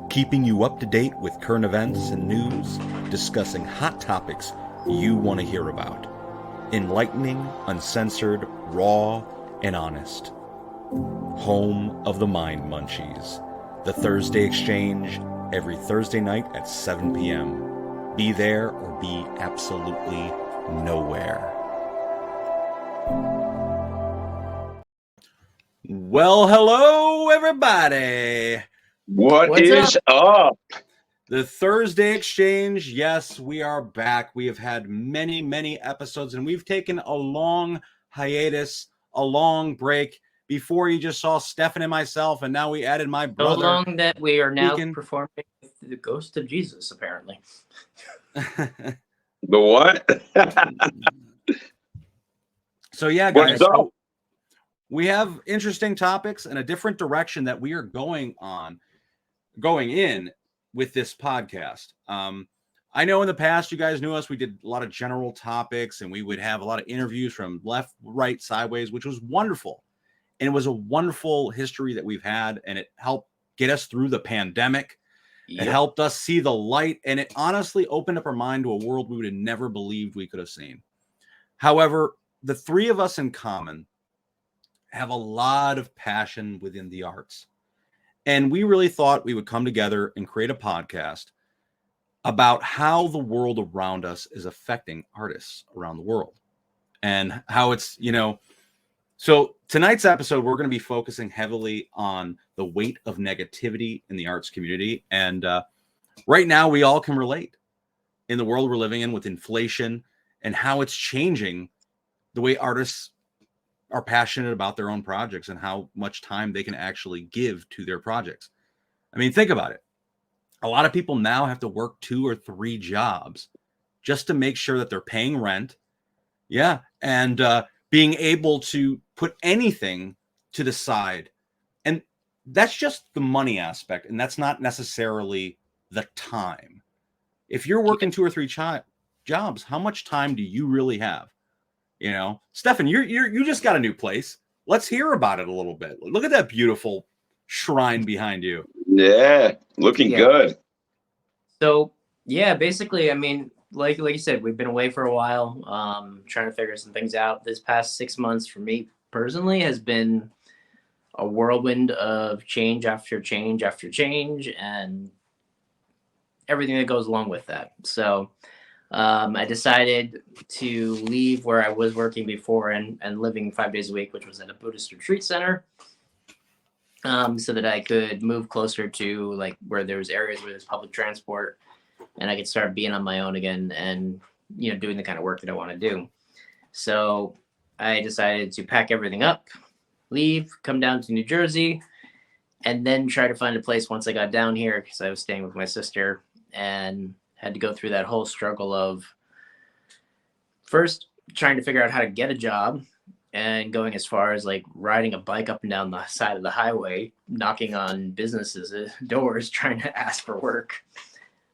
keeping you up to date with current events and news, discussing hot topics you want to hear about. Enlightening, uncensored, raw, and honest. Home of the Mind Munchies. The Thursday Exchange, every Thursday night at 7 p.m. Be there or be absolutely nowhere. Well, hello, everybody. What's up? The Thursday Exchange. Yes, we are back. We have had many episodes, and we've taken a long hiatus, a long break. Before you just saw Stefan and myself, and now we added my brother. So long that we are now performing with the ghost of Jesus, apparently. The what? So yeah, guys. What's up? We have interesting topics and a different direction that we are going in with this podcast. I know in the past, you guys knew us. We did a lot of general topics, and we would have a lot of interviews from left, right, sideways, which was wonderful. And it was a wonderful history that we've had, and it helped get us through the pandemic. It helped us see the light, and it honestly opened up our mind to a world we would have never believed we could have seen. However, the three of us in common have a lot of passion within the arts. And we really thought we would come together and create a podcast about how the world around us is affecting artists around the world and how it's, so tonight's episode, we're going to be focusing heavily on the weight of negativity in the arts community. And right now we all can relate in the world we're living in with inflation and how it's changing the way artists are passionate about their own projects and how much time they can actually give to their projects. I mean, think about it. A lot of people now have to work 2 or 3 jobs just to make sure that they're paying rent. Yeah. And being able to put anything to the side. And that's just the money aspect. And that's not necessarily the time. If you're working 2 or 3 jobs, how much time do you really have? Stefan, you just got a new place. Let's hear about it a little bit. Look at that beautiful shrine behind you. Yeah, looking good. So yeah, basically, I mean, like you said, we've been away for a while, trying to figure some things out. This past 6 months for me personally has been a whirlwind of change after change after change, and everything that goes along with that. So I decided to leave where I was working before and living 5 days a week, which was at a Buddhist retreat center, so that I could move closer to like where there's areas where there's public transport, and I could start being on my own again and doing the kind of work that I want to do. So I decided to pack everything up, leave, come down to New Jersey, and then try to find a place once I got down here because I was staying with my sister and had to go through that whole struggle of first trying to figure out how to get a job and going as far as like riding a bike up and down the side of the highway, knocking on businesses' doors, trying to ask for work,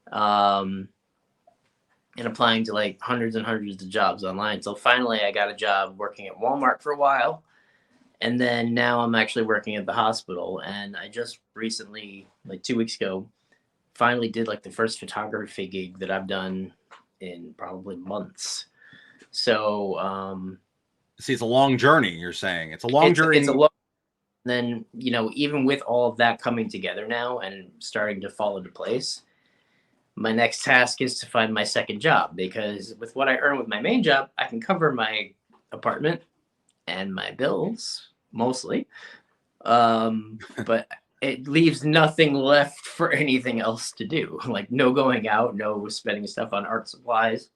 and applying to like hundreds and hundreds of jobs online. So finally I got a job working at Walmart for a while. And then now I'm actually working at the hospital. And I just recently, like 2 weeks ago, finally did like the first photography gig that I've done in probably months. So see, it's a long journey. You're saying it's a long journey. It's a long. Then even with all of that coming together now and starting to fall into place, my next task is to find my second job, because with what I earn with my main job, I can cover my apartment and my bills mostly, but it leaves nothing left for anything else to do. Like no going out, no spending stuff on art supplies,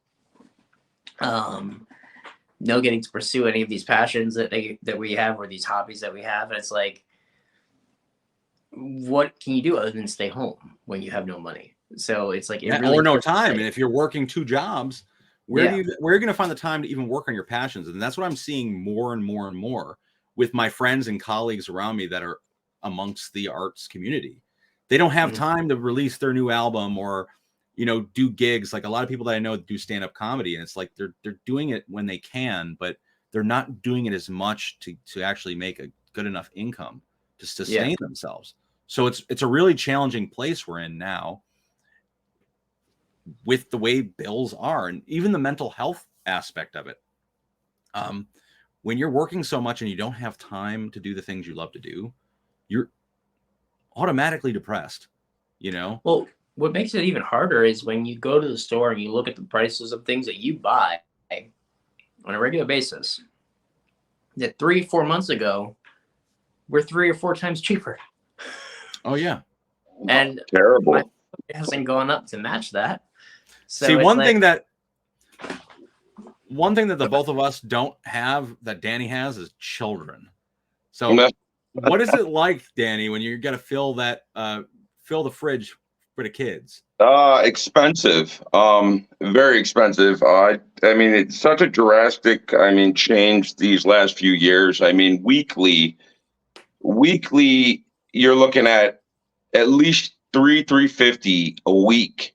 no getting to pursue any of these passions that we have, or these hobbies that we have. And it's like, what can you do other than stay home when you have no money? So it's like, or no time. And if you're working 2 jobs, where are you going to find the time to even work on your passions? And that's what I'm seeing more and more and more with my friends and colleagues around me that are amongst the arts community. They don't have time to release their new album or, do gigs. Like a lot of people that I know do stand-up comedy, and it's like they're doing it when they can, but they're not doing it as much to actually make a good enough income to sustain themselves. So it's a really challenging place we're in now with the way bills are, and even the mental health aspect of it. When you're working so much and you don't have time to do the things you love to do, you're automatically depressed, you know? Well, what makes it even harder is when you go to the store and you look at the prices of things that you buy on a regular basis that 3-4 months ago were 3 or 4 times cheaper. Oh yeah. And Terrible. it hasn't gone up to match that. So See, it's one like, thing that the both of us don't have that Danny has is children. So what is it like, Danny, when you got to fill the fridge for the kids? Expensive. Very expensive. I mean, it's such a drastic, change these last few years. I mean, weekly, you're looking at least 350 a week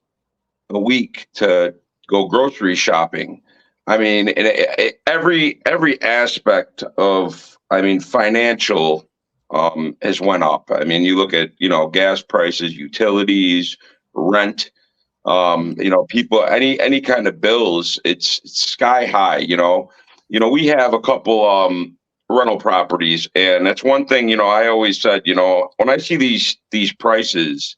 to go grocery shopping. I mean, every aspect of, financial, has went up. I mean, you look at, gas prices, utilities, rent, people, any kind of bills, it's sky high, we have a couple, rental properties, and that's one thing, I always said, when I see these prices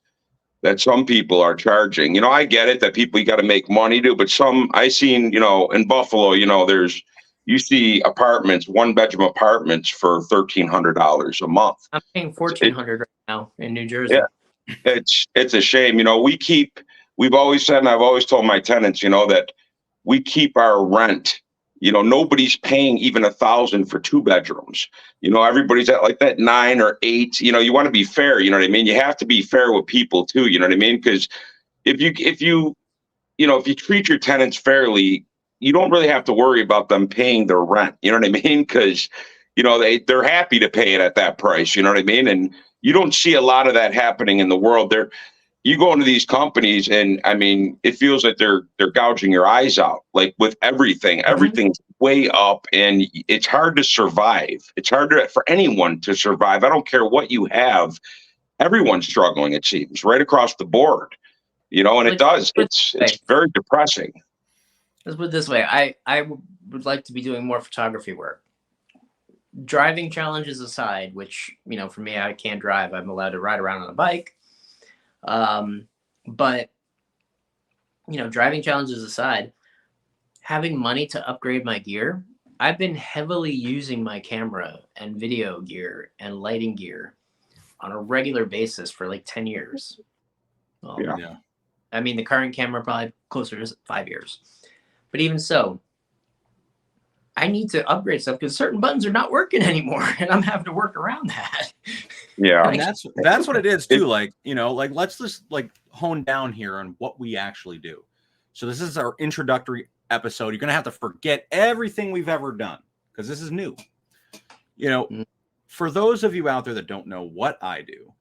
that some people are charging, I get it that people, you got to make money too, but I seen, in Buffalo, you see apartments, 1-bedroom apartments for $1,300 a month. I'm paying $1,400 right now in New Jersey. Yeah, it's a shame. We've always said, and I've always told my tenants, that we keep our rent. Nobody's paying even $1,000 for 2 bedrooms. Everybody's at like that 9 or 8. You want to be fair. You know what I mean? You have to be fair with people too. You know what I mean? Because if you treat your tenants fairly, you don't really have to worry about them paying their rent. You know what I mean? Because they're happy to pay it at that price. You know what I mean? And you don't see a lot of that happening in the world. You go into these companies and it feels like they're gouging your eyes out, like with everything. Everything's way up, and it's hard to survive. It's hard for anyone to survive. I don't care what you have. Everyone's struggling, it seems, right across the board, and it does. It's very depressing. Let's put it this way. I would like to be doing more photography work. Driving challenges aside, which, for me, I can't drive. I'm allowed to ride around on a bike. But driving challenges aside, having money to upgrade my gear, I've been heavily using my camera and video gear and lighting gear on a regular basis for like 10 years. Yeah. I mean, the current camera probably closer to 5 years, but even so, I need to upgrade stuff because certain buttons are not working anymore, and I'm having to work around that. Yeah, and that's what it is too. Let's just hone down here on what we actually do. So this is our introductory episode. You're gonna have to forget everything we've ever done because this is new. For those of you out there that don't know what I do,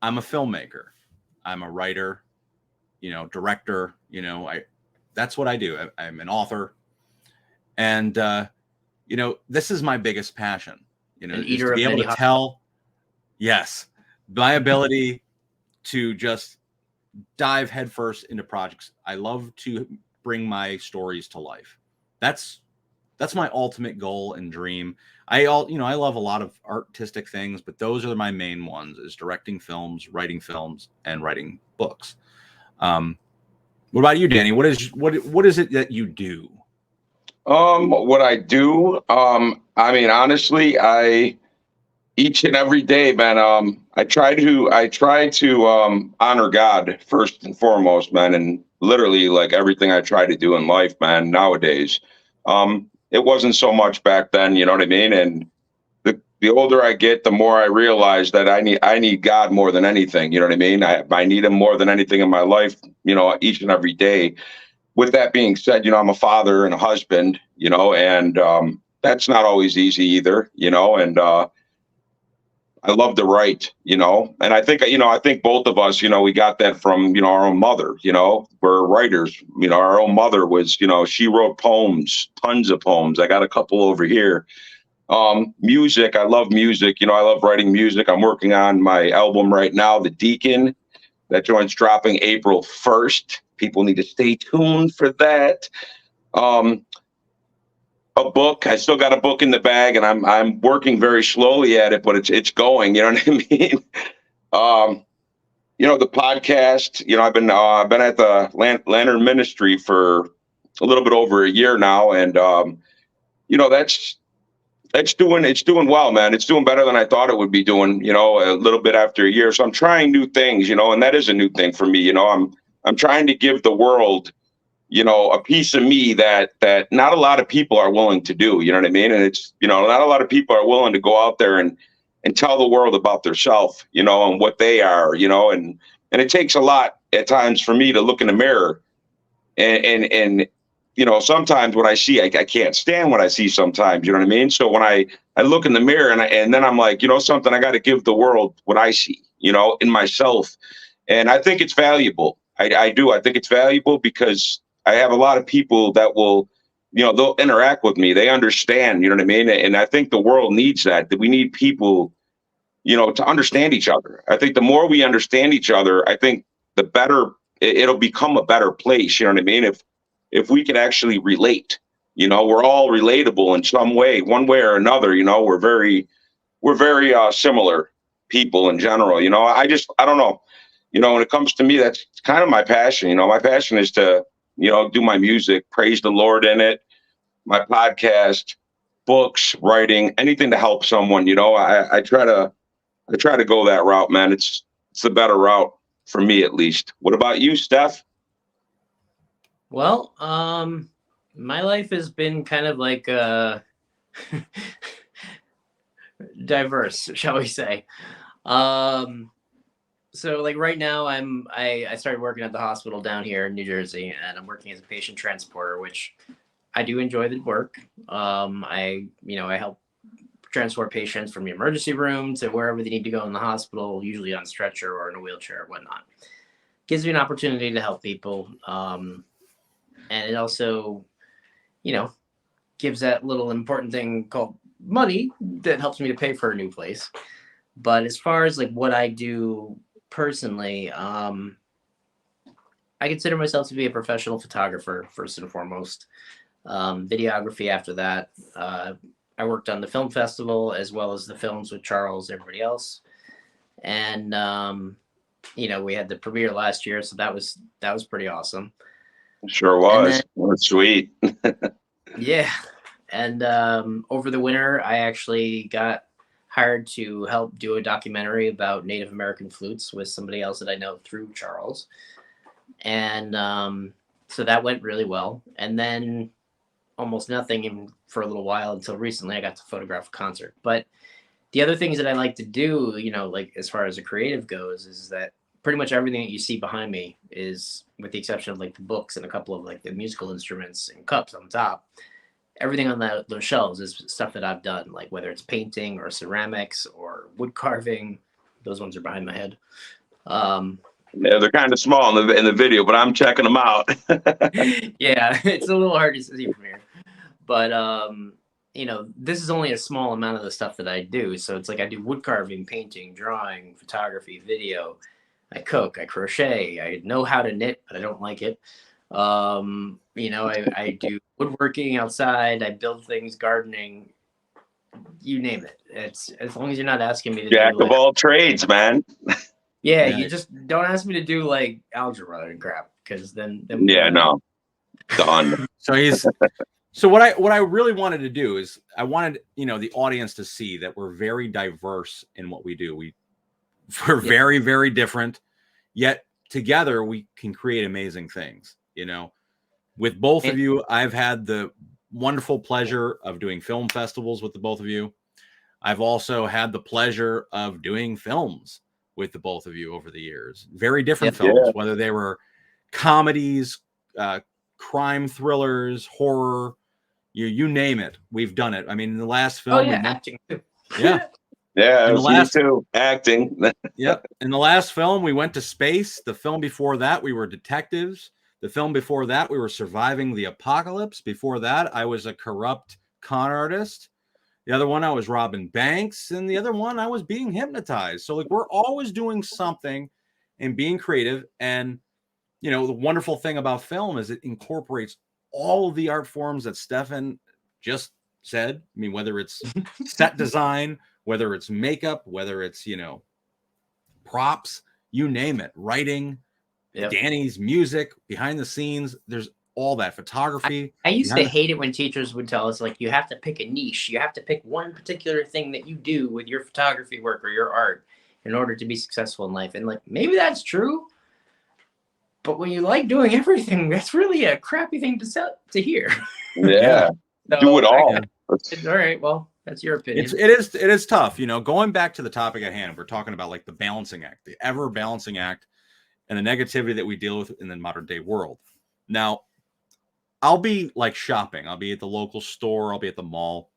I'm a filmmaker. I'm a writer, director. That's what I do. I'm an author. And, this is my biggest passion, is to be able to tell, yes, my ability to just dive headfirst into projects. I love to bring my stories to life. That's my ultimate goal and dream. I love a lot of artistic things, but those are my main ones: is directing films, writing films, and writing books. What about you, Danny? What is it that you do? What I do, honestly, each and every day, man, I try to honor God first and foremost, man, and literally like everything I try to do in life, man, nowadays. It wasn't so much back then, you know what I mean? And the older I get, the more I realize that I need God more than anything, you know what I mean? I need him more than anything in my life, each and every day. With that being said, I'm a father and a husband, and that's not always easy either, and I love to write, and I think both of us, we got that from, our own mother, we're writers, our own mother was, she wrote poems, tons of poems. I got a couple over here. Music. I love music. You know, I love writing music. I'm working on my album right now, The Deacon. That joint's dropping April 1st. People need to stay tuned for that. Um, a book. I still got a book in the bag, and I'm working very slowly at it, but it's going. You know what I mean? Um, you know, the podcast. You know, I've been at the Lantern Ministry for a little bit over a year now, and you know, it's doing well, man. It's doing better than I thought it would be doing, you know, a little bit after a year. So I'm trying new things, you know, and that is a new thing for me. You know, I'm trying to give the world, you know, a piece of me that not a lot of people are willing to do. You know what I mean? And it's, you know, not a lot of people are willing to go out there and tell the world about themselves, you know, and what they are, you know, and it takes a lot at times for me to look in the mirror and you know, sometimes what I see, I can't stand what I see sometimes, you know what I mean? So when I look in the mirror and then I'm like, you know, something, I got to give the world what I see, you know, in myself. And I think it's valuable. I do. I think it's valuable because I have a lot of people that will, you know, they'll interact with me. They understand, you know what I mean? And I think the world needs that we need people, you know, to understand each other. I think the more we understand each other, I think the better it'll become a better place. You know what I mean? If we can actually relate, you know, we're all relatable in some way, one way or another. You know, we're very similar people in general. You know, I don't know. You know, when it comes to me, that's kind of my passion. You know, my passion is to, you know, do my music, praise the Lord in it, my podcast, books, writing, anything to help someone. You know, I try to go that route, man. It's the better route for me, at least. What about you, Steph? Well, my life has been kind of like diverse, shall we say. Um, so like right now I started working at the hospital down here in New Jersey, and I'm working as a patient transporter, which I do enjoy the work. I help transport patients from the emergency room to wherever they need to go in the hospital, usually on stretcher or in a wheelchair or whatnot. Gives me an opportunity to help people. And it also, you know, gives that little important thing called money that helps me to pay for a new place. But as far as like what I do personally, I consider myself to be a professional photographer first and foremost. Videography after that. I worked on the film festival as well as the films with Charles, everybody else, and you know, we had the premiere last year, so that was pretty awesome. Sure And was. then Well, sweet. yeah, and over the winter, I actually got hired to help do a documentary about Native American flutes with somebody else that I know through Charles, and so that went really well. And then almost nothing for a little while until recently I got to photograph a concert. But the other things that I like to do, you know, like as far as the creative goes, is that pretty much everything that you see behind me is, with the exception of like the books and a couple of like the musical instruments and cups on top, everything on those shelves is stuff that I've done, like whether it's painting or ceramics or wood carving. Those ones are behind my head. Yeah, they're kind of small in the video, but I'm checking them out. Yeah, it's a little hard to see from here. But you know, this is only a small amount of the stuff that I do. So it's like I do wood carving, painting, drawing, photography, video. I cook, I crochet, I know how to knit, but I don't like it. You know, I do woodworking outside, I build things, gardening, you name it. It's as long as you're not asking me to Jack do of like, all trades, man. yeah, Yeah. you just don't ask me to do like algebra and crap, because then Yeah, no, done. So what I really wanted to do is I wanted, you know, the audience to see that we're very diverse in what we do. We're very, very different, yet together we can create amazing things. You know, with both of you, I've had the wonderful pleasure of doing film festivals with the both of you. I've also had the pleasure of doing films with the both of you over the years. Very different films, whether they were comedies, crime thrillers, horror, you name it. We've done it. I mean, in the last film, acting too. yeah. Yeah, In the last, me too. Acting. yep. In the last film, we went to space. The film before that, we were detectives. The film before that, we were surviving the apocalypse. Before that, I was a corrupt con artist. The other one I was robbing banks, and the other one I was being hypnotized. So like we're always doing something and being creative. And you know, the wonderful thing about film is it incorporates all of the art forms that Stefan just said. I mean, whether it's set design, whether it's makeup, whether it's, you know, props, you name it, writing, Danny's music, behind the scenes, there's all that photography. I used to hate it when teachers would tell us, like, you have to pick a niche. You have to pick one particular thing that you do with your photography work or your art in order to be successful in life. And like, maybe that's true. But when you like doing everything, that's really a crappy thing to hear. Yeah. So, do it all. All right. Well, that's your opinion. It is tough. You know, going back to the topic at hand, we're talking about like the balancing act, the ever balancing act, and the negativity that we deal with in the modern day world. Now, I'll be like shopping. I'll be at the local store. I'll be at the mall,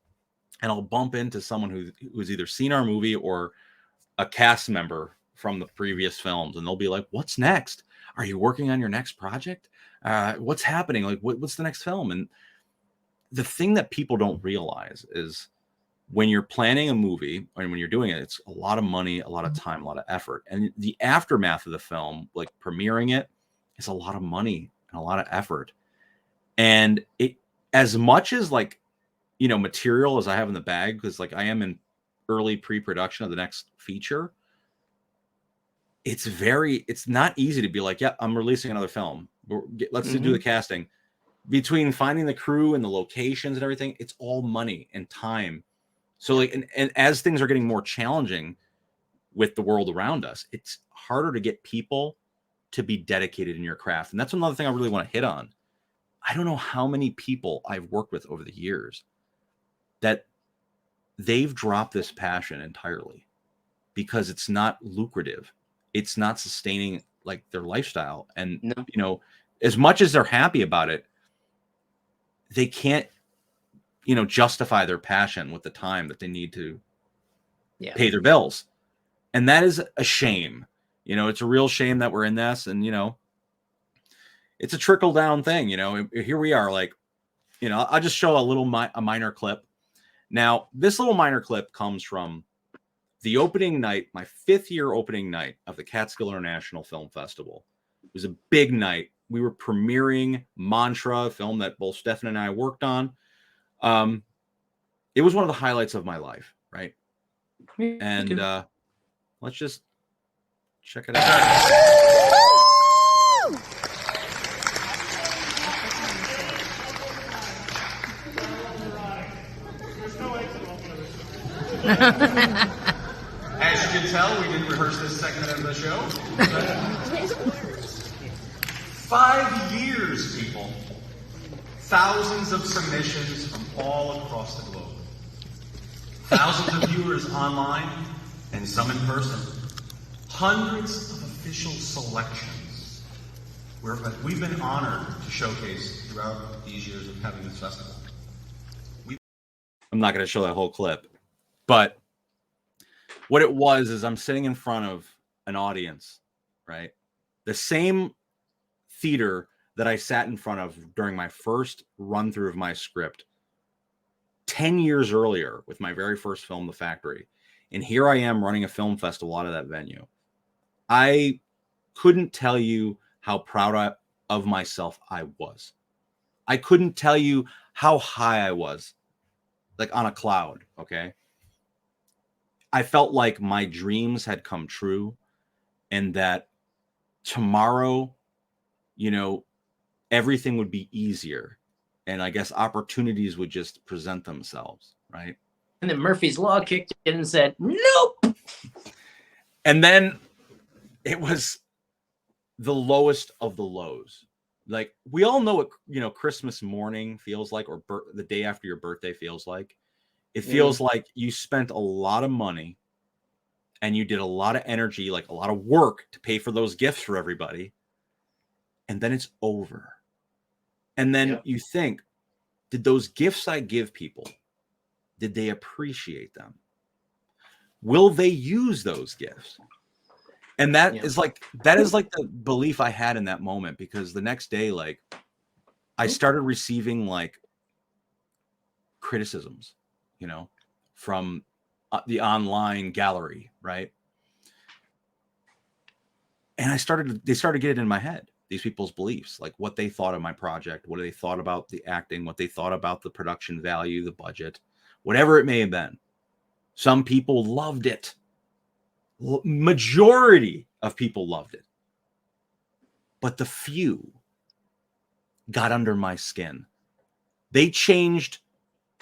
and I'll bump into someone who's either seen our movie or a cast member from the previous films, and they'll be like, "What's next? Are you working on your next project? What's happening? Like, what's the next film?" And the thing that people don't realize is when you're planning a movie and when you're doing it, it's a lot of money, a lot of time, a lot of effort, and the aftermath of the film, like premiering it, is a lot of money and a lot of effort. And it, as much as like, you know, material as I have in the bag, because like I am in early pre-production of the next feature, it's not easy to be like, yeah, I'm releasing another film. Let's do the casting. Between finding the crew and the locations and everything, it's all money and time. So like, and as things are getting more challenging with the world around us, it's harder to get people to be dedicated in your craft. And that's another thing I really want to hit on. I don't know how many people I've worked with over the years that they've dropped this passion entirely because it's not lucrative. It's not sustaining like their lifestyle. And, you know, as much as they're happy about it, they can't, you know, justify their passion with the time that they need to pay their bills. And that is a shame. You know, it's a real shame that we're in this. And, you know, it's a trickle down thing. You know, here we are, like, you know, I'll just show a minor clip. Now, this little minor clip comes from the opening night, my 5th year opening night of the Catskill International Film Festival. It was a big night. We were premiering Mantra, a film that both Stefan and I worked on. It was one of the highlights of my life, right? And let's just check it out. As you can tell, we didn't rehearse this segment of the show. 5 years, people. Thousands of submissions from all across the globe. Thousands of viewers online and some in person. Hundreds of official selections. We've been honored to showcase throughout these years of having this festival. I'm not going to show that whole clip, but what it was is I'm sitting in front of an audience, right? The same theater that I sat in front of during my first run through of my script 10 years earlier with my very first film, The Factory. And here I am running a film festival out of that venue. I couldn't tell you how proud of myself I was. I couldn't tell you how high I was, like on a cloud, okay? I felt like my dreams had come true and that tomorrow, you know, everything would be easier. And I guess opportunities would just present themselves, right? And then Murphy's Law kicked in and said, nope. And then it was the lowest of the lows. Like, we all know what, you know, Christmas morning feels like, or the day after your birthday feels like. It feels like you spent a lot of money and you did a lot of energy, like a lot of work to pay for those gifts for everybody. And then it's over. And then you think, did those gifts I give people, did they appreciate them? Will they use those gifts? And that is like the belief I had in that moment, because the next day, like, I started receiving like criticisms, you know, from the online gallery, right? And they started getting in my head, these people's beliefs, like what they thought of my project, what they thought about the acting, what they thought about the production value, the budget, whatever it may have been. Some people loved it. Majority of people loved it. But the few got under my skin. They changed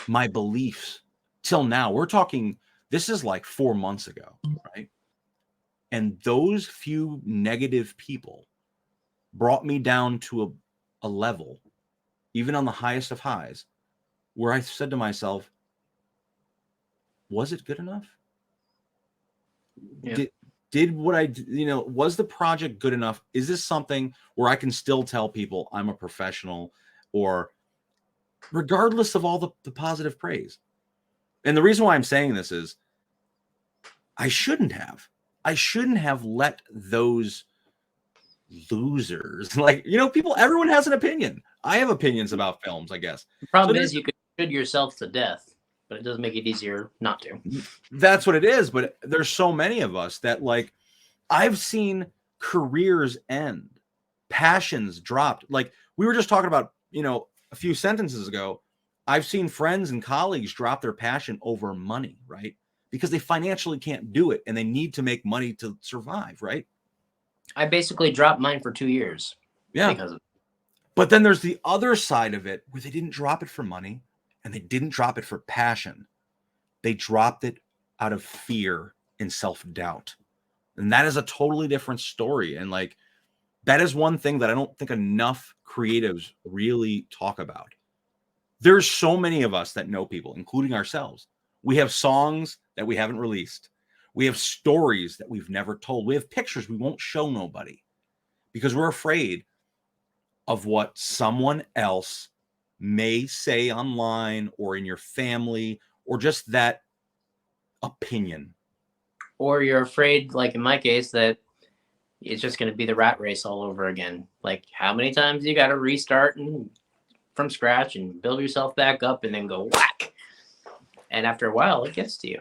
my beliefs till now. We're talking, this is like 4 months ago, right? And those few negative people brought me down to a level, even on the highest of highs, where I said to myself, was it good enough? Yeah. Did what I, was the project good enough? Is this something where I can still tell people I'm a professional, or regardless of all the positive praise? And the reason why I'm saying this is I shouldn't have let those losers, like, people, everyone has an opinion. I have opinions about films, I guess. The problem is you could shoot yourself to death, but it doesn't make it easier not to. That's what it is. But there's so many of us that, like, I've seen careers end, passions dropped. Like we were just talking about, a few sentences ago, I've seen friends and colleagues drop their passion over money, right? Because they financially can't do it and they need to make money to survive, right? I basically dropped mine for 2 years. Yeah. Because of But then there's the other side of it where they didn't drop it for money and they didn't drop it for passion. They dropped it out of fear and self-doubt. And that is a totally different story. And like, that is one thing that I don't think enough creatives really talk about. There's so many of us that know people, including ourselves. We have songs that we haven't released. We have stories that we've never told. We have pictures we won't show nobody because we're afraid of what someone else may say online or in your family, or just that opinion. Or you're afraid, like in my case, that it's just going to be the rat race all over again. Like, how many times you got to restart and from scratch and build yourself back up and then go whack. And after a while, it gets to you.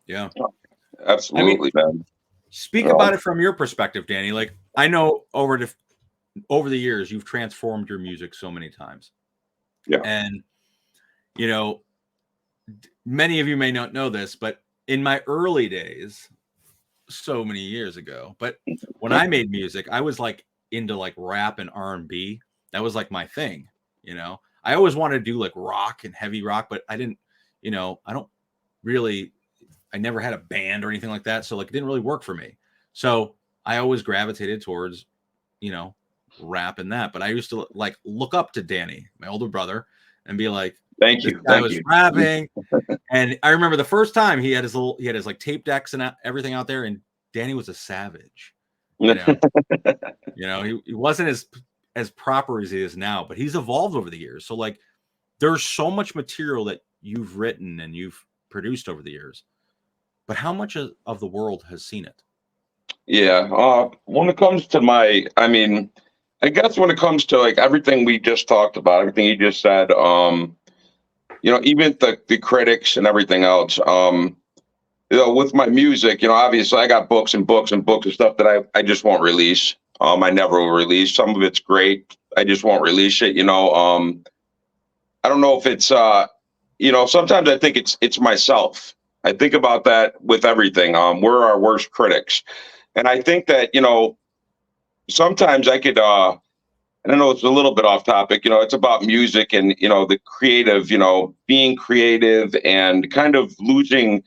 Yeah, absolutely, man. Speak about it from your perspective, Danny. Like, I know over the years, you've transformed your music so many times. Yeah. And, many of you may not know this, but in my early days, so many years ago, but when I made music, I was like into like rap and R&B. That was like my thing, I always wanted to do like rock and heavy rock, but I didn't, I never had a band or anything like that. So like, it didn't really work for me. So I always gravitated towards, rap and that, but I used to like look up to Danny, my older brother, and be like, thank you. I was rapping. And I remember the first time he had his like tape decks and everything out there, and Danny was a savage. He wasn't as proper as he is now, but he's evolved over the years. So like, there's so much material that you've written and you've produced over the years, but how much of the world has seen it? Yeah. When it comes to I guess when it comes to like everything we just talked about, everything you just said, even the critics and everything else, with my music, obviously I got books and books and books of stuff that I just won't release. I never will release. Some of it's great. I just won't release it. I don't know if it's, sometimes I think it's myself. I think about that with everything. We're our worst critics. And I think that, sometimes I could, I don't know, it's a little bit off topic, it's about music and, the creative, being creative and kind of losing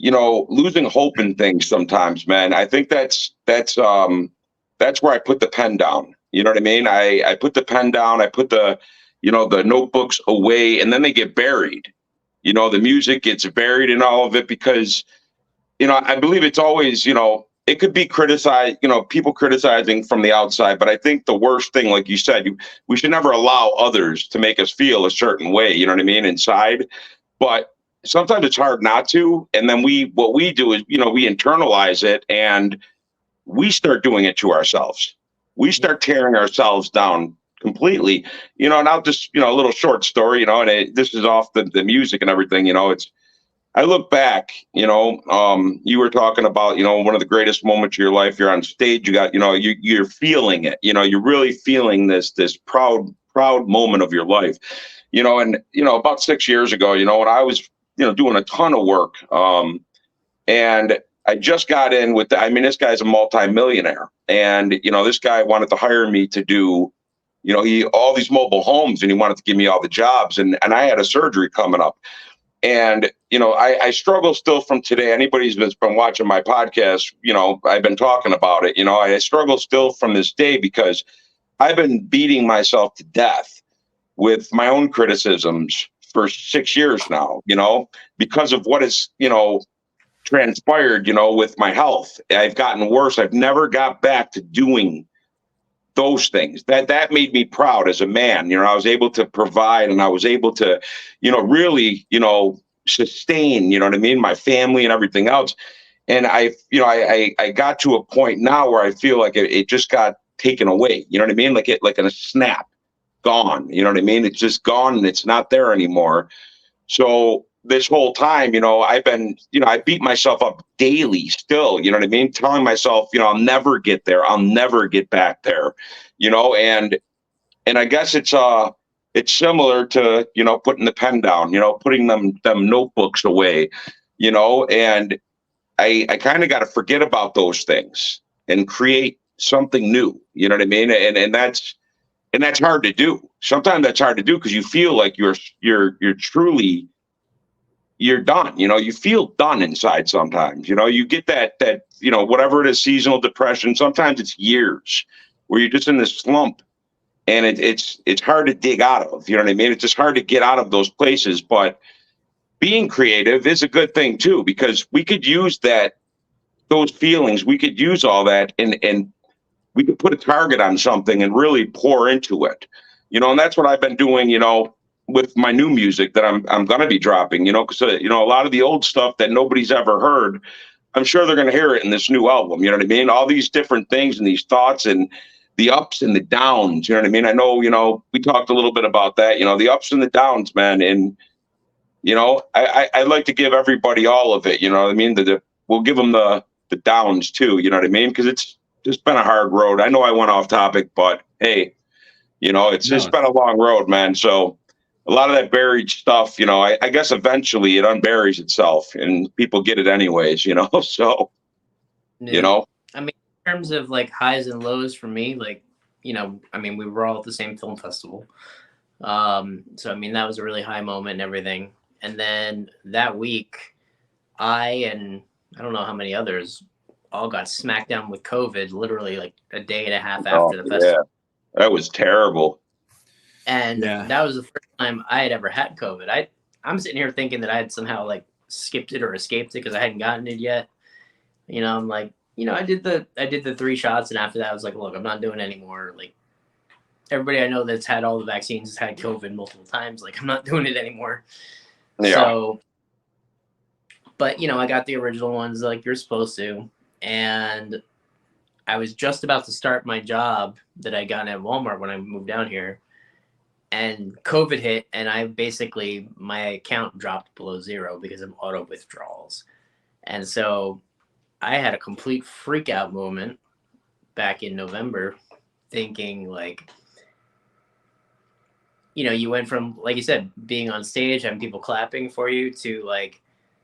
hope in things sometimes, man. I think that's where I put the pen down. You know what I mean? I put the pen down, I put the notebooks away, and then they get buried. The music gets buried in all of it because, I believe it's always, it could be criticized, people criticizing from the outside. But I think the worst thing, like you said, we should never allow others to make us feel a certain way, you know what I mean, inside. But sometimes it's hard not to. And then what we do is, we internalize it and we start doing it to ourselves. We start tearing ourselves down completely, and I'll just, a little short story, and this is off the music and everything, I look back, you were talking about, one of the greatest moments of your life. You're on stage, you got, you're feeling it, you're really feeling this proud moment of your life, and, about 6 years ago, when I was, doing a ton of work, and I just got in with this guy's a multimillionaire, and, this guy wanted to hire me to do, all these mobile homes, and he wanted to give me all the jobs, and I had a surgery coming up. And, I struggle still from today. Anybody who's been watching my podcast, I've been talking about it. I struggle still from this day because I've been beating myself to death with my own criticisms for 6 years now, because of what has, transpired, with my health. I've gotten worse. I've never got back to doing those things. That made me proud as a man. I was able to provide, and I was able to, really, sustain, what I mean, my family and everything else. And I got to a point now where I feel like it just got taken away. You know what I mean? Like in a snap, gone. You know what I mean? It's just gone and it's not there anymore. So this whole time, I've been, I beat myself up daily still, you know what I mean? Telling myself, I'll never get there. I'll never get back there, and I guess it's similar to, putting the pen down, putting them notebooks away, and I kind of got to forget about those things and create something new, you know what I mean? And that's hard to do. Sometimes that's hard to do because you feel like you're truly, you're done, you feel done inside sometimes, you get that, whatever it is, seasonal depression. Sometimes it's years where you're just in this slump, and it's hard to dig out of, you know what I mean? It's just hard to get out of those places. But being creative is a good thing too, because we could use those feelings, we could use all that, and we could put a target on something and really pour into it, and that's what I've been doing, with my new music that I'm going to be dropping, because, a lot of the old stuff that nobody's ever heard, I'm sure they're going to hear it in this new album. You know what I mean? All these different things and these thoughts and the ups and the downs, you know what I mean? I know, we talked a little bit about that, the ups and the downs, man. And, I'd like to give everybody all of it, you know what I mean? We'll give them the downs too, you know what I mean? Because it's just been a hard road. I know I went off topic, but hey, it's been a long road, man. So a lot of that buried stuff, I guess eventually it unburies itself and people get it anyways, so, Yeah. I mean, in terms of like highs and lows for me, like, we were all at the same film festival. So, that was a really high moment and everything. And then that week, I don't know how many others all got smacked down with COVID, literally like a day and a half after the festival. Yeah, that was terrible. And that was the first time I had ever had COVID. I'm sitting here thinking that I had somehow like skipped it or escaped it because I hadn't gotten it yet. I'm like, I did the 3 shots, and after that I was like, look, I'm not doing it anymore. Like everybody I know that's had all the vaccines has had COVID multiple times. Like I'm not doing it anymore. Yeah. So, but I got the original ones like you're supposed to, and I was just about to start my job that I got at Walmart when I moved down here. And COVID hit, and my account dropped below 0 because of auto withdrawals. And so I had a complete freak out moment back in November, thinking like, you went from, like you said, being on stage, having people clapping for you, to like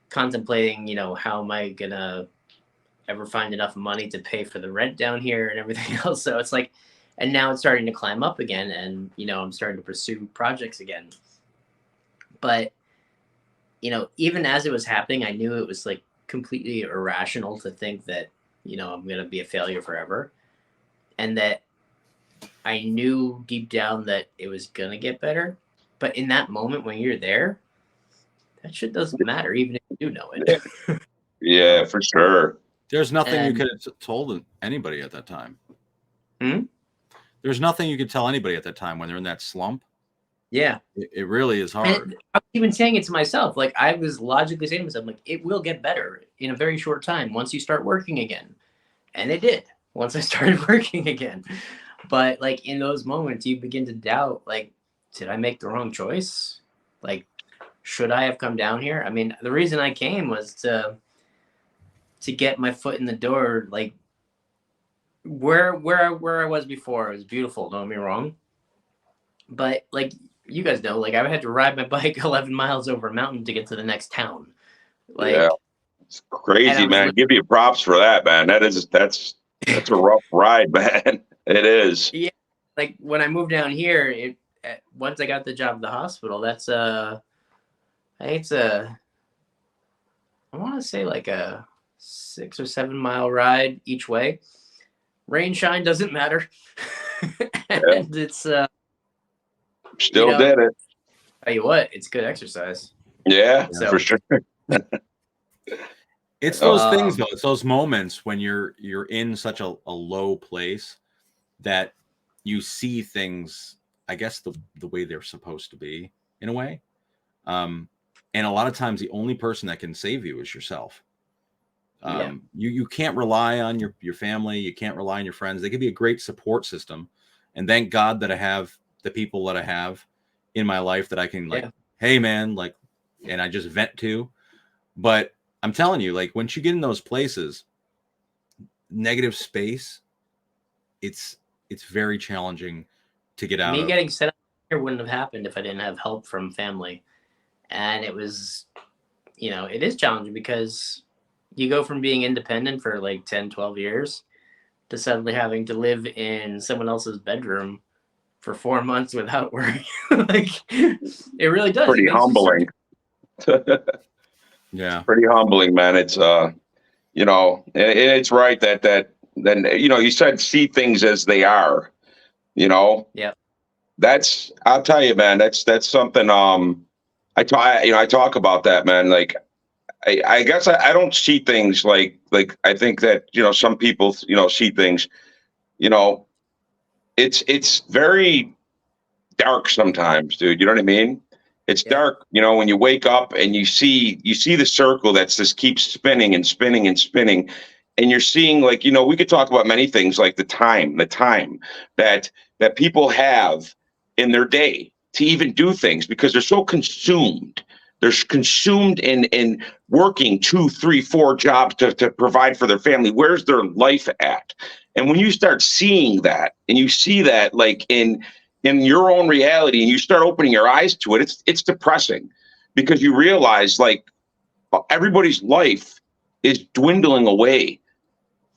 contemplating, how am I gonna ever find enough money to pay for the rent down here and everything else. So it's like, and now it's starting to climb up again, and I'm starting to pursue projects again. But even as it was happening, I knew it was like completely irrational to think that I'm gonna be a failure forever, and that I knew deep down that it was gonna get better. But in that moment when you're there, that shit doesn't matter, even if you do know it. Yeah, for sure. There's nothing you could have told anybody at that time. There's nothing you could tell anybody at that time when they're in that slump. Yeah. It really is hard. And I was even saying it to myself. Like I was logically saying to myself, like, it will get better in a very short time once you start working again. And it did once I started working again. But like in those moments, you begin to doubt, like, did I make the wrong choice? Like, should I have come down here? I mean, the reason I came was to get my foot in the door. Like where I was before, it was beautiful. Don't get me wrong, but like you guys know, like I had to ride my bike 11 miles over a mountain to get to the next town. Like, Yeah, it's and crazy, I was man. Give you props for that, man. That's a rough ride, man. It is. yeah, like when I moved down here, once I got the job at the hospital, that's I think it's I want to say like a 6 or 7 mile ride each way. Rain, shine, doesn't matter. And it's Still did it. tell you what, it's good exercise. Yeah, So- for sure. It's those Um, things though. It's those moments when you're in such a low place that you see things, I guess, the way they're supposed to be in a way. And a lot of times the only person that can save you is yourself. You can't rely on your family. You can't rely on your friends. They could be a great support system. And thank God that I have the people that I have in my life that I can like, hey man, like, and I just vent to. But I'm telling you, like once you get in those places, negative space, it's very challenging to get out Me of. getting set up here wouldn't have happened if I didn't have help from family. And it was, it is challenging because you go from being independent for like 10, 12 years to suddenly having to live in someone else's bedroom for 4 months without work. Like it really does. Pretty It makes you start humbling. Yeah. Pretty humbling, man. It's it's right that then you said see things as they are. Yeah. That's I'll tell you, man. That's something. I talk about that, man. Like I guess I don't see things like I think that some people see things. It's very dark sometimes, dude. You know what I mean? It's dark, when you wake up and you see the circle that's just keeps spinning and spinning and spinning, and you're seeing like we could talk about many things like the time that people have in their day to even do things because they're so consumed. They're consumed in working 2, 3, 4 jobs to provide for their family. Where's their life at? And when you start seeing that and you see that like in your own reality and you start opening your eyes to it, it's depressing because you realize like everybody's life is dwindling away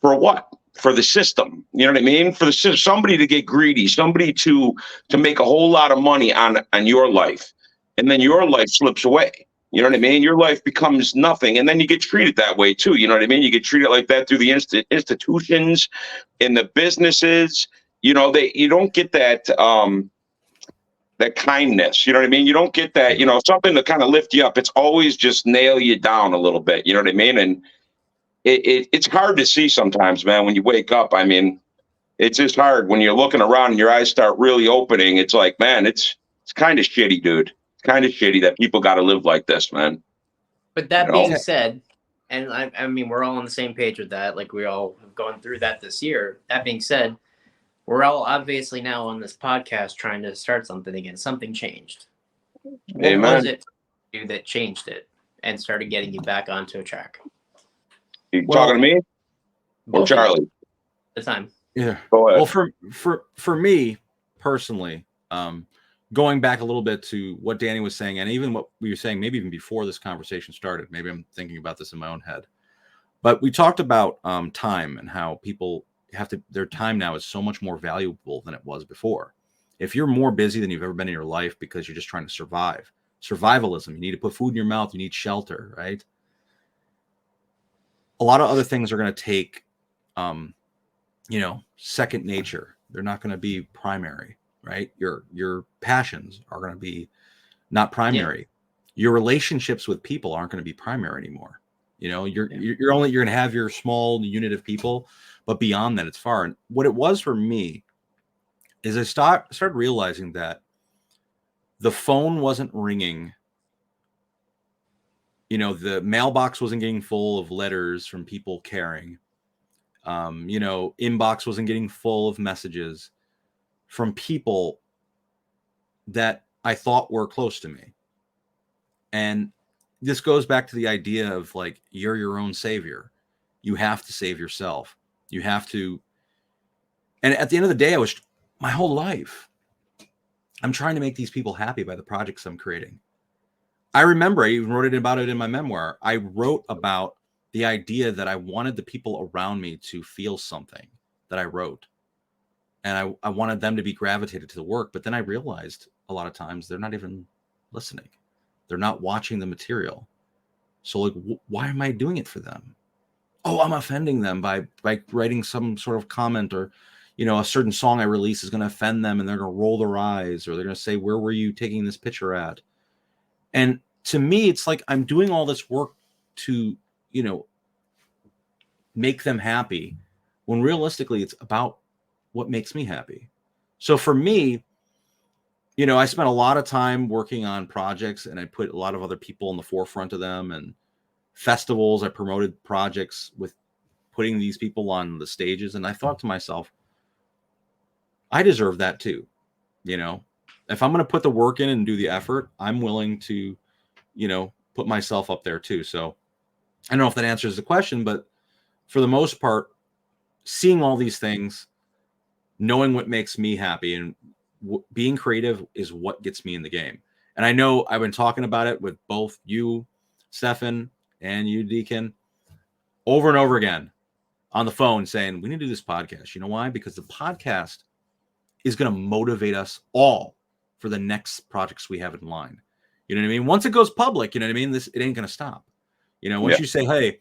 for what? For the system. You know what I mean? For the somebody to get greedy, somebody to make a whole lot of money on your life. And then your life slips away. You know what I mean? Your life becomes nothing. And then you get treated that way too. You know what I mean? You get treated like that through the institutions, in the businesses. You don't get that that kindness. You know what I mean? You don't get that, something to kind of lift you up. It's always just nail you down a little bit. You know what I mean? And it's hard to see sometimes, man, when you wake up. I mean, it's just hard when you're looking around and your eyes start really opening. It's like, man, it's kind of shitty, dude. It's kind of shitty that people got to live like this, man. But that being said, and I mean, we're all on the same page with that. Like we all have gone through that this year. That being said, we're all obviously now on this podcast trying to start something again. Something changed. What was it for you that changed it and started getting you back onto a track? You talking to me or Charlie? The time. Yeah. Go ahead. Well, for me personally, going back a little bit to what Danny was saying, and even what we were saying, maybe even before this conversation started, maybe I'm thinking about this in my own head, but we talked about time and how people their time now is so much more valuable than it was before. If you're more busy than you've ever been in your life because you're just trying to survive, survivalism, you need to put food in your mouth, you need shelter, right? A lot of other things are going to take, second nature. They're not going to be primary, right? Your passions are going to be not primary. Your relationships with people aren't going to be primary anymore. You're going to have your small unit of people, but beyond that, it's far. And what it was for me is I started realizing that the phone wasn't ringing. The mailbox wasn't getting full of letters from people caring. Inbox wasn't getting full of messages from people that I thought were close to me. And this goes back to the idea of like, you're your own savior. You have to save yourself. You have to. And at the end of the day, my whole life, I'm trying to make these people happy by the projects I'm creating. I remember I even wrote about it in my memoir. I wrote about the idea that I wanted the people around me to feel something that I wrote. And I wanted them to be gravitated to the work. But then I realized a lot of times they're not even listening. They're not watching the material. So like, why am I doing it for them? Oh, I'm offending them by writing some sort of comment, or, you know, a certain song I release is going to offend them and they're going to roll their eyes, or they're going to say, where were you taking this picture at? And to me, it's like, I'm doing all this work to, you know, make them happy, when realistically it's about what makes me happy. So for me, you know, I spent a lot of time working on projects, and I put a lot of other people in the forefront of them, and festivals. I promoted projects with putting these people on the stages. And I thought to myself, I deserve that too. You know, if I'm going to put the work in and do the effort, I'm willing to, you know, put myself up there too. So I don't know if that answers the question, but for the most part, seeing all these things, knowing what makes me happy, and being creative is what gets me in the game. And I know I've been talking about it with both you, Stefan, and you, Deacon, over and over again on the phone, saying, we need to do this podcast. You know why? Because the podcast is going to motivate us all for the next projects we have in line. You know what I mean? Once it goes public, you know what I mean? It ain't going to stop. You know, once you say, hey,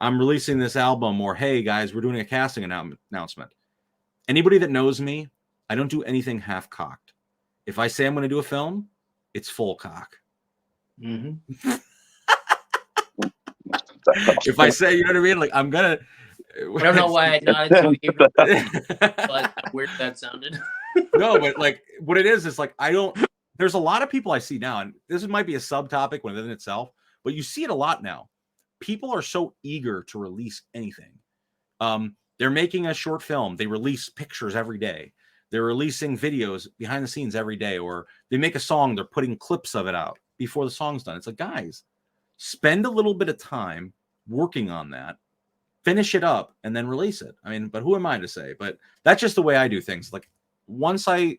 I'm releasing this album, or hey guys, we're doing a casting announcement. Anybody that knows me, I don't do anything half-cocked. If I say I'm going to do a film, it's full cock. Mm-hmm. If I say, you know what I mean? Like, I'm going to. I don't know why I nodded to you, but how weird that sounded. No, but like, what it is like, there's a lot of people I see now, and this might be a subtopic within itself, but you see it a lot now. People are so eager to release anything. They're making a short film. They release pictures every day. They're releasing videos behind the scenes every day, or they make a song. They're putting clips of it out before the song's done. It's like, guys, spend a little bit of time working on that, finish it up, and then release it. I mean, but who am I to say? But that's just the way I do things. Like, once I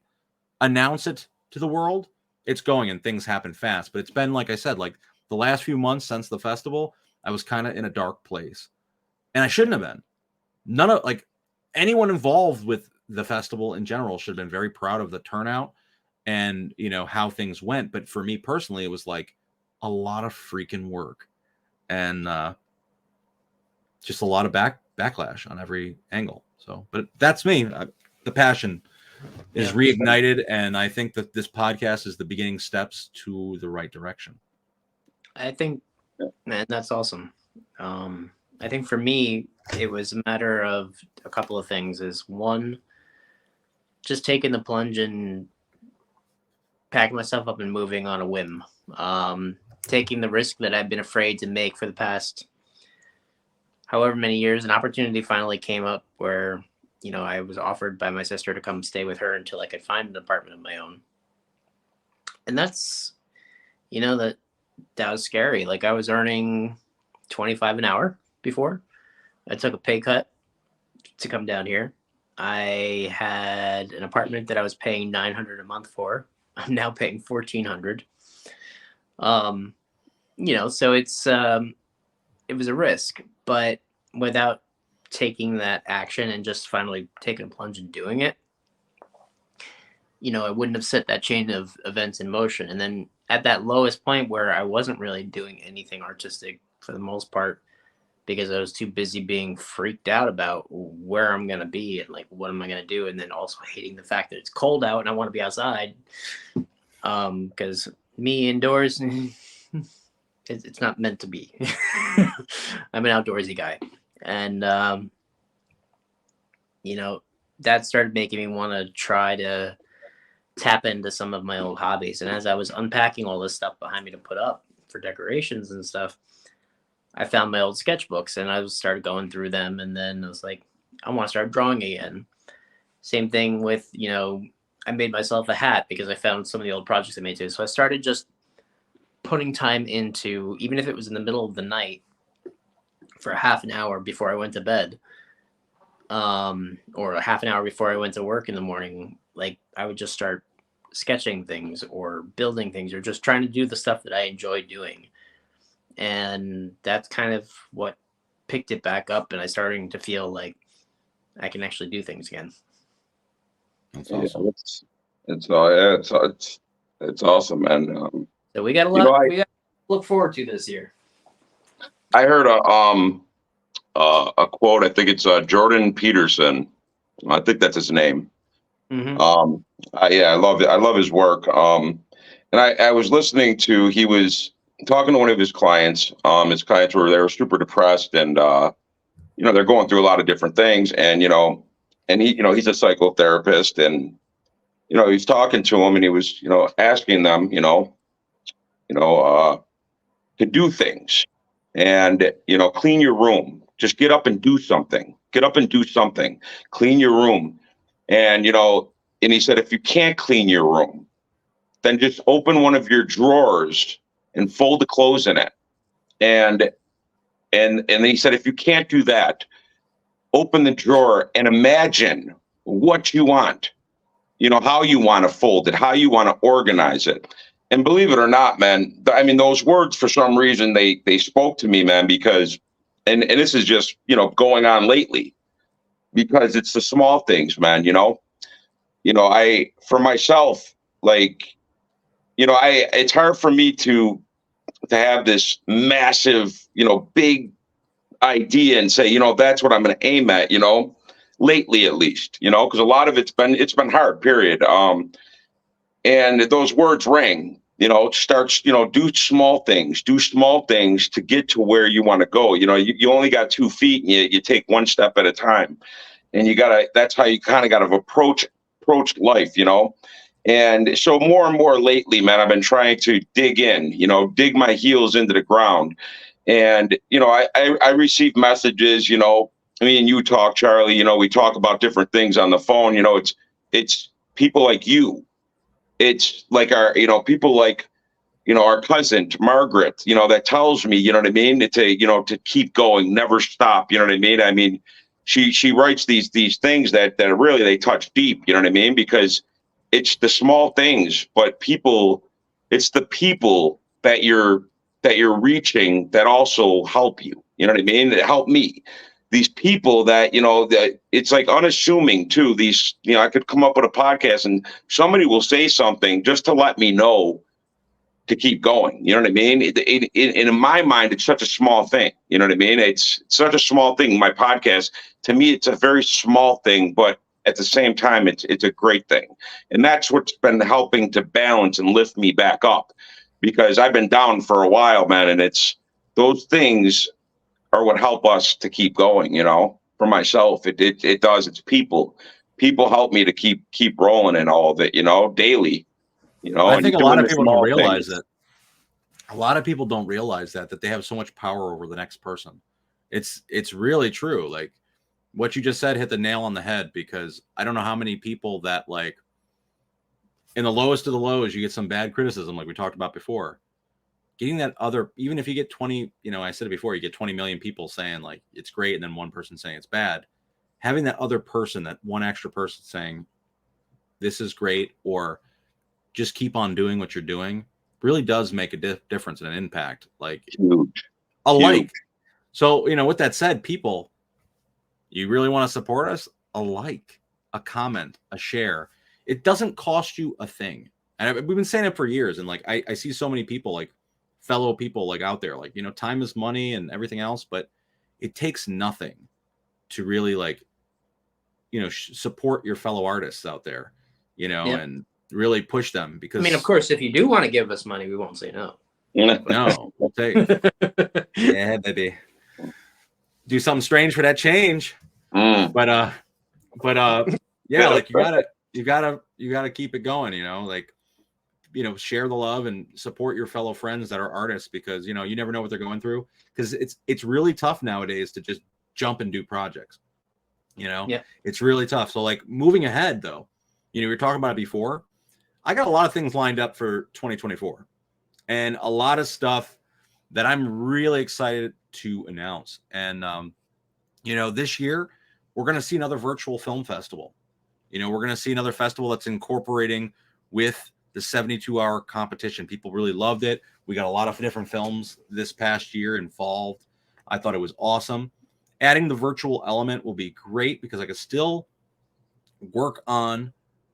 announce it to the world, it's going, and things happen fast. But it's been, like I said, like the last few months since the festival, I was kind of in a dark place, and I shouldn't have been. None of, like, anyone involved with the festival in general should have been very proud of the turnout and, you know, how things went. But for me personally, it was like a lot of freaking work, and just a lot of backlash on every angle. So, but that's me. The passion is reignited, and I think that this podcast is the beginning steps to the right direction. I think, man, that's awesome. I think for me, it was a matter of a couple of things. Is one, just taking the plunge and packing myself up and moving on a whim. Taking the risk that I've been afraid to make for the past however many years. An opportunity finally came up where, you know, I was offered by my sister to come stay with her until I could find an apartment of my own. And that's, you know, that was scary. Like, I was earning $25 an hour before. I took a pay cut to come down here. I had an apartment that I was paying $900 a month for. I'm now paying $1,400. You know, so it was a risk, but without taking that action and just finally taking a plunge and doing it, you know, I wouldn't have set that chain of events in motion. And then at that lowest point where I wasn't really doing anything artistic for the most part, because I was too busy being freaked out about where I'm going to be and like, what am I going to do? And then also hating the fact that it's cold out and I want to be outside. Because me indoors, it's not meant to be. I'm an outdoorsy guy. And, you know, that started making me want to try to tap into some of my old hobbies. And as I was unpacking all this stuff behind me to put up for decorations and stuff, I found my old sketchbooks and I started going through them. And then I was like, I want to start drawing again. Same thing with, you know, I made myself a hat because I found some of the old projects I made too. So I started just putting time into, even if it was in the middle of the night for a half an hour before I went to bed, or a half an hour before I went to work in the morning, like I would just start sketching things or building things or just trying to do the stuff that I enjoy doing. And that's kind of what picked it back up, and I starting to feel like I can actually do things again. That's Yeah, awesome. it's awesome, man. So we got a You know, lot we got to look forward to this year. I heard a quote. I think it's Jordan Peterson. I think that's his name. Mm-hmm. Yeah, I love it. I love his work. And I was listening to, he was talking to one of his clients. His clients they were super depressed, and they're going through a lot of different things. And and he's a psychotherapist, and he's talking to him, and he was asking them to do things, and clean your room. Just get up and do something. Get up and do something. Clean your room. And and he said, if you can't clean your room, then just open one of your drawers and fold the clothes in it. And then he said, if you can't do that, open the drawer and imagine what you want, how you want to fold it, how you want to organize it. And believe it or not, man, I mean, those words, for some reason, they spoke to me, man, because, and this is just, going on lately, because it's the small things, man, for myself, like, it's hard for me to have this massive, big idea and say, that's what I'm going to aim at, lately, at least, because a lot of it's been hard, period. And those words rang, starts, do small things to get to where you want to go. You only got 2 feet, and you take one step at a time, and that's how you kind of got to approach life, And so more and more lately, man, I've been trying to dig in, dig my heels into the ground. And, I receive messages, me and you talk, Charlie, we talk about different things on the phone. It's people like you. It's like people like, our cousin Margaret, that tells me, you know what I mean? To keep going, never stop. You know what I mean? I mean, she writes these things that really, they touch deep. You know what I mean? Because it's the small things, but it's the people that you're reaching that also help you. You know what I mean? That help me. These people that, that it's like unassuming too. These, I could come up with a podcast and somebody will say something just to let me know to keep going. You know what I mean? In my mind, it's such a small thing. You know what I mean? It's such a small thing. My podcast, to me, it's a very small thing, but at the same time, it's a great thing. And that's what's been helping to balance and lift me back up, because I've been down for a while, man. And it's those things are what help us to keep going, for myself. It does. It's people help me to keep rolling and all of it, daily, I think a lot of people don't small realize things. it. A lot of people don't realize that they have so much power over the next person. It's really true. Like what you just said hit the nail on the head, because I don't know how many people that, like, in the lowest of the lows, you get some bad criticism, like we talked about before. Getting that other, even if you get 20, I said it before, you get 20 million people saying like it's great, and then one person saying it's bad. Having that other person, that one extra person saying this is great, or just keep on doing what you're doing, really does make a difference and an impact. Like Huge. a like. So, with that said, people, you really want to support us? A like, a comment, a share. It doesn't cost you a thing. And we've been saying it for years. And like, I see so many people, like fellow people, like out there, like, time is money and everything else, but it takes nothing to really, like, support your fellow artists out there, and really push them. Because, I mean, of course, if you do want to give us money, we won't say no. No, we'll take. Yeah, baby. Do something strange for that change. But yeah, like you gotta keep it going, like, share the love and support your fellow friends that are artists, because you never know what they're going through, because it's really tough nowadays to just jump and do projects. It's really tough. So like, moving ahead though, we were talking about it before, I got a lot of things lined up for 2024. and a lot of stuff that I'm really excited to announce. And, this year we're going to see another virtual film festival. We're going to see another festival that's incorporating with the 72-hour competition. People really loved it. We got a lot of different films this past year involved. I thought it was awesome. Adding the virtual element will be great because I can still work on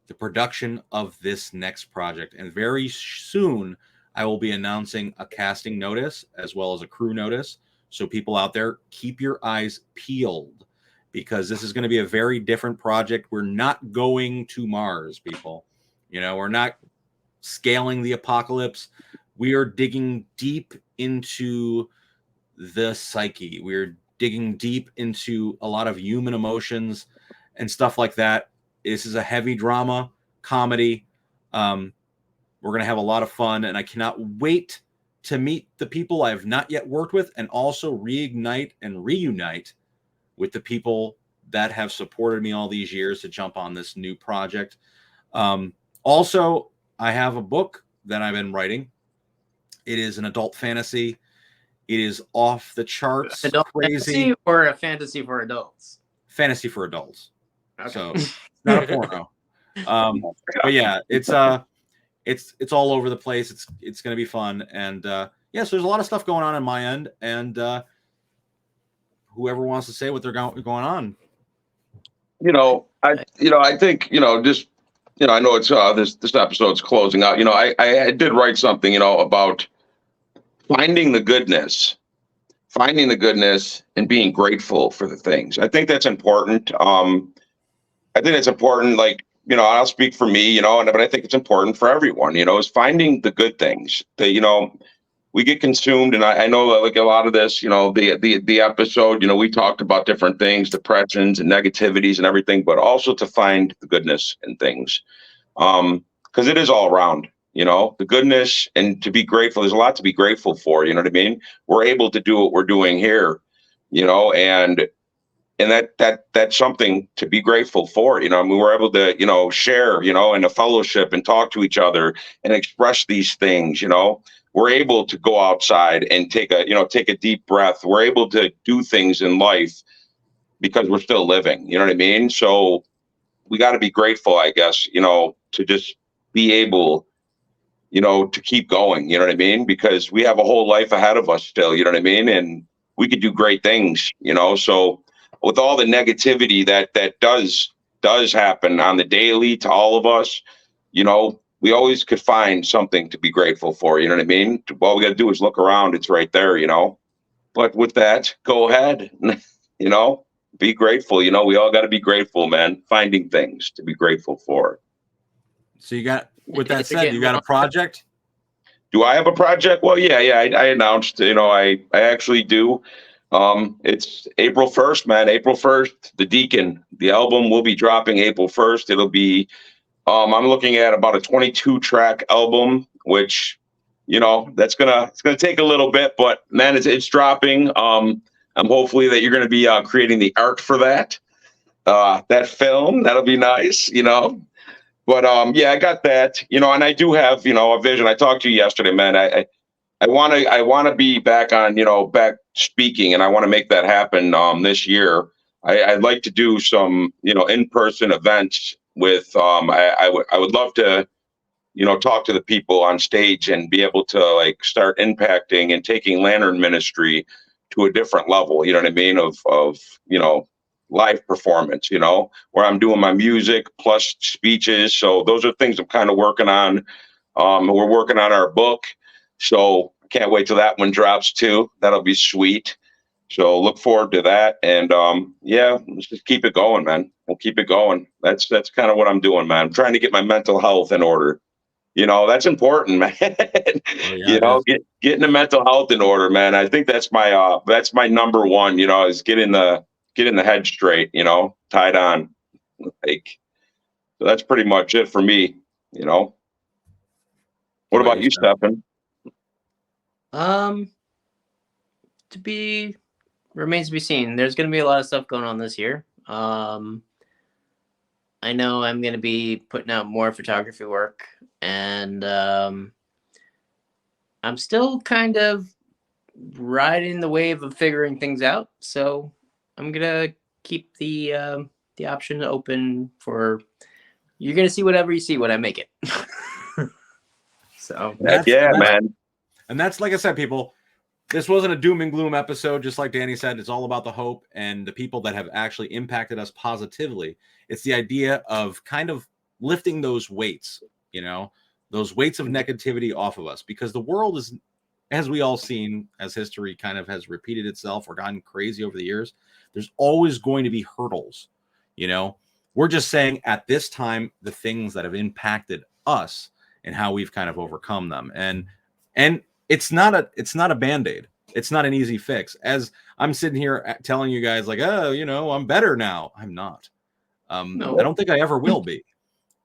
the production of this next project. And very soon, I will be announcing a casting notice as well as a crew notice. So people out there, keep your eyes peeled because this is going to be a very different project. We're not going to Mars, people. We're not scaling the apocalypse. We are digging deep into the psyche. We're digging deep into a lot of human emotions and stuff like that. This is a heavy drama comedy. We're going to have a lot of fun, and I cannot wait to meet the people I have not yet worked with and also reignite and reunite with the people that have supported me all these years to jump on this new project. Also, I have a book that I've been writing. It is an adult fantasy. It is off the charts, Adult crazy. Fantasy or a fantasy for adults? Fantasy for adults. Okay. So it's not a porno. But yeah, it's all over the place. It's going to be fun. And so there's a lot of stuff going on my end. And whoever wants to say what they're going on. I think, just, I know it's this episode's closing out. I did write something, about finding the goodness and being grateful for the things. I think that's important. I think it's important, like, I'll speak for me, but I think it's important for everyone, is finding the good things that, we get consumed. And I know that, like, a lot of this, the episode, we talked about different things, depressions and negativities and everything, but also to find the goodness in things. Because it is all around, the goodness, and to be grateful. There's a lot to be grateful for. You know what I mean? We're able to do what we're doing here, and that's something to be grateful for. We're able to, share, in a fellowship and talk to each other and express these things. We're able to go outside and take a deep breath. We're able to do things in life because we're still living. You know what I mean? So we got to be grateful, I guess, to just be able, to keep going. You know what I mean? Because we have a whole life ahead of us still. You know what I mean? And we could do great things. So with all the negativity that does happen on the daily to all of us, we always could find something to be grateful for. You know what I mean? All we got to do is look around. It's right there, But with that, go ahead, be grateful. We all got to be grateful, man. Finding things to be grateful for. So with that said, you got a project? Do I have a project? Well, yeah. I announced, I actually do. It's April 1st, man. April 1st, The Deacon. The album will be dropping April 1st. It'll be, I'm looking at about a 22-track album, which, it's gonna take a little bit, but man, it's dropping. I'm hopefully that you're gonna be creating the art for that film. That'll be nice, But I got that, and I do have, a vision. I talked to you yesterday, man. I want to be back on, back speaking, and I want to make that happen this year. I'd like to do some, in-person events with. I would love to, talk to the people on stage and be able to, like, start impacting and taking Lantern Ministry to a different level. You know what I mean? Of live performance. Where I'm doing my music plus speeches. So those are things I'm kind of working on. We're working on our book. So I can't wait till that one drops too. That'll be sweet. So look forward to that. And let's just keep it going, man. We'll keep it going. That's kind of what I'm doing, man. I'm trying to get my mental health in order. That's important, man. Getting the mental health in order, man. I think that's my number one, is getting the head straight, tied on. Like, so that's pretty much it for me, What about you, Stefan? Remains to be seen. There's going to be a lot of stuff going on this year. I know I'm going to be putting out more photography work, and I'm still kind of riding the wave of figuring things out. So I'm gonna keep the option open for you're gonna see whatever you see when I make it. So Man. And that's like I said, people. This wasn't a doom and gloom episode, just like Danny said. It's all about the hope and the people that have actually impacted us positively. It's the idea of kind of lifting those weights, those weights of negativity off of us, because the world is, as we all seen, as history kind of has repeated itself or gotten crazy over the years, there's always going to be hurdles. We're just saying at this time, the things that have impacted us and how we've kind of overcome them. And it's not a Band-Aid. It's not an easy fix. As I'm sitting here telling you guys like, oh, I'm better now. I'm not. No. I don't think I ever will be.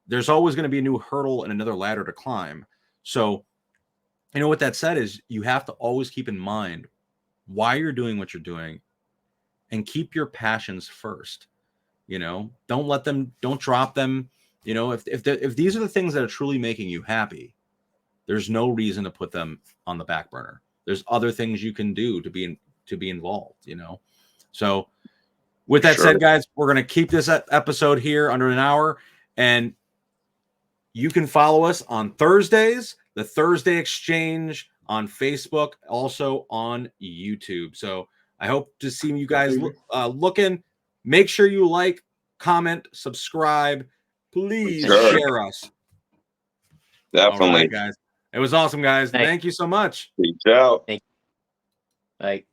There's always going to be a new hurdle and another ladder to climb. So, what that said is you have to always keep in mind why you're doing what you're doing and keep your passions first. Don't drop them. If these are the things that are truly making you happy, there's no reason to put them on the back burner. There's other things you can do to be involved, So with that said, guys, we're going to keep this episode here under an hour, and you can follow us on Thursdays, the Thursday Xchange on Facebook, also on YouTube. So I hope to see you guys looking. Make sure you like, comment, subscribe. Please share us. Definitely. All right, guys. It was awesome, guys. Thank you so much. Peace out. Bye.